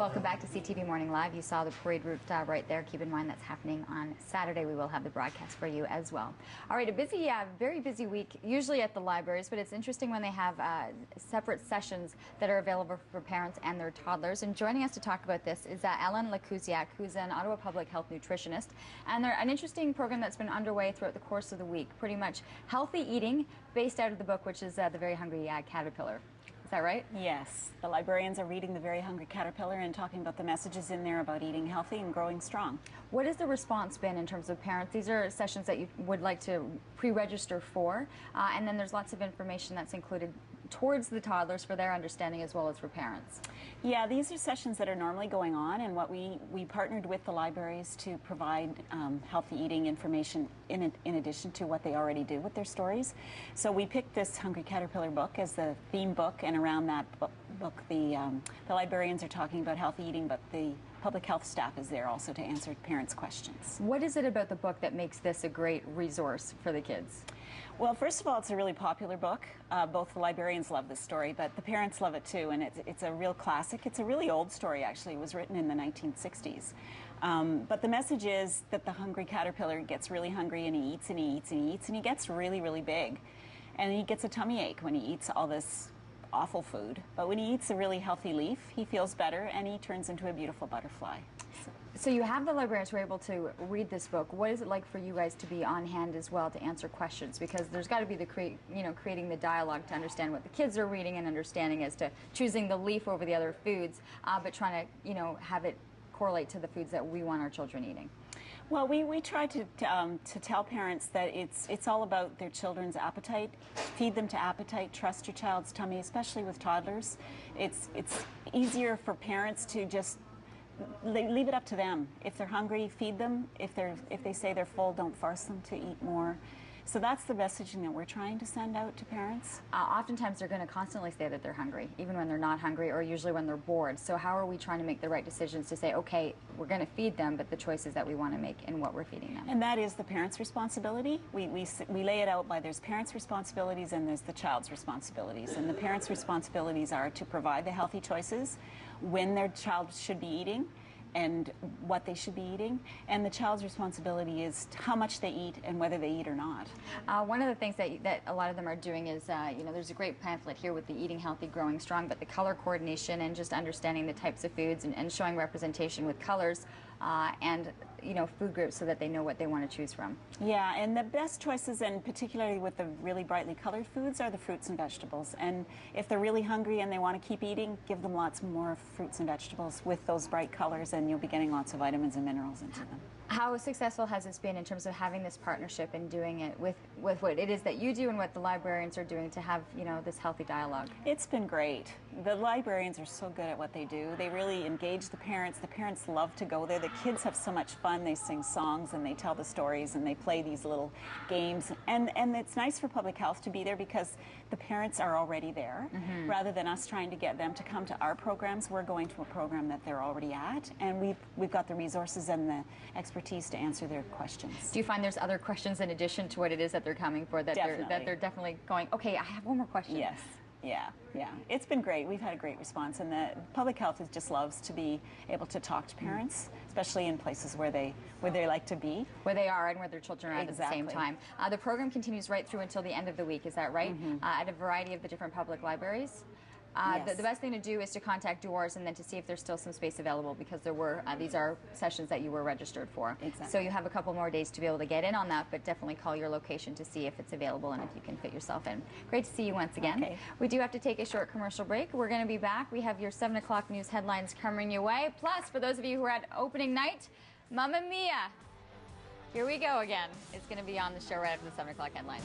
Welcome back to CTV Morning Live. You saw the parade route right there. Keep in mind that's happening on Saturday. We will have the broadcast for you as well. All right, a busy, very busy week, usually at the libraries, but it's interesting when they have separate sessions that are available for parents and their toddlers. And joining us to talk about this is Ellen Lakuziak, who's an Ottawa Public Health nutritionist. And they're an interesting program that's been underway throughout the course of the week, pretty much healthy eating based out of the book, which is The Very Hungry Caterpillar. Is that right? Yes. The librarians are reading The Very Hungry Caterpillar and talking about the messages in there about eating healthy and growing strong. What has the response been in terms of parents? These are sessions that you would like to pre-register for, and then there's lots of information that's included towards the toddlers for their understanding as well as for parents. Yeah, these are sessions that are normally going on, and what we partnered with the libraries to provide healthy eating information in addition to what they already do with their stories. So we picked this Hungry Caterpillar book as the theme book, and around that book the librarians are talking about healthy eating, but the public health staff is there also to answer parents' questions. What is it about the book that makes this a great resource for the kids? Well, first of all, it's a really popular book. Both the librarians love this story, but the parents love it too, and it's a real classic. It's a really old story, actually. It was written in the 1960s. But the message is that the hungry caterpillar gets really hungry, and he eats and he eats and he eats, and he gets really, really big. And he gets a tummy ache when he eats all this awful food. But when he eats a really healthy leaf, he feels better, and he turns into a beautiful butterfly. So you have the librarians who are able to read this book. What is it like for you guys to be on hand as well to answer questions? Because there's got to be the creating the dialogue to understand what the kids are reading and understanding as to choosing the leaf over the other foods, but trying to have it correlate to the foods that we want our children eating. Well, we try to tell parents that it's all about their children's appetite. Feed them to appetite. Trust your child's tummy, especially with toddlers. It's easier for parents to just leave it up to them. If they're hungry, feed them. If they say they're full, don't force them to eat more. So that's the messaging that we're trying to send out to parents. Oftentimes they're going to constantly say that they're hungry, even when they're not hungry, or usually when they're bored. So how are we trying to make the right decisions to say, okay, we're going to feed them, but the choices that we want to make in what we're feeding them? And that is the parent's responsibility. We lay it out by there's parents' responsibilities and there's the child's responsibilities. And the parents' responsibilities are to provide the healthy choices when their child should be eating and what they should be eating, and the child's responsibility is how much they eat and whether they eat or not. One of the things that a lot of them are doing is, there's a great pamphlet here with the Eating Healthy, Growing Strong, but the color coordination and just understanding the types of foods and showing representation with colors and food groups so that they know what they want to choose from. Yeah, and the best choices, and particularly with the really brightly colored foods, are the fruits and vegetables. And if they're really hungry and they want to keep eating, give them lots more fruits and vegetables with those bright colors, and you'll be getting lots of vitamins and minerals into them. How successful has this been in terms of having this partnership and doing it with what it is that you do and what the librarians are doing to have this healthy dialogue? It's been great. The librarians are so good at what they do. They really engage the parents. The parents love to go there. The kids have so much fun. They sing songs and they tell the stories and they play these little games. And it's nice for public health to be there because the parents are already there. Mm-hmm. Rather than us trying to get them to come to our programs, we're going to a program that they're already at, and we've got the resources and the expertise to answer their questions. Do you find there's other questions in addition to what it is that they're coming for that they're definitely going, okay, I have one more question? Yes. Yeah. It's been great. We've had a great response, and the public health just loves to be able to talk to parents, especially in places where they like to be. Where they are and where their children are at Exactly. the same time. The program continues right through until the end of the week, is that right? Mm-hmm. At a variety of the different public libraries? Yes. The best thing to do is to contact yours and then to see if there's still some space available, because there were these are sessions that you were registered for. Exactly. So you have a couple more days to be able to get in on that, but definitely call your location to see if it's available and if you can fit yourself in. Great to see you once again. Okay. We do have to take a short commercial break. We're going to be back. We have your 7 o'clock news headlines coming your way. Plus, for those of you who are at opening night, Mamma Mia! Here we go again. It's going to be on the show right after the 7 o'clock headlines.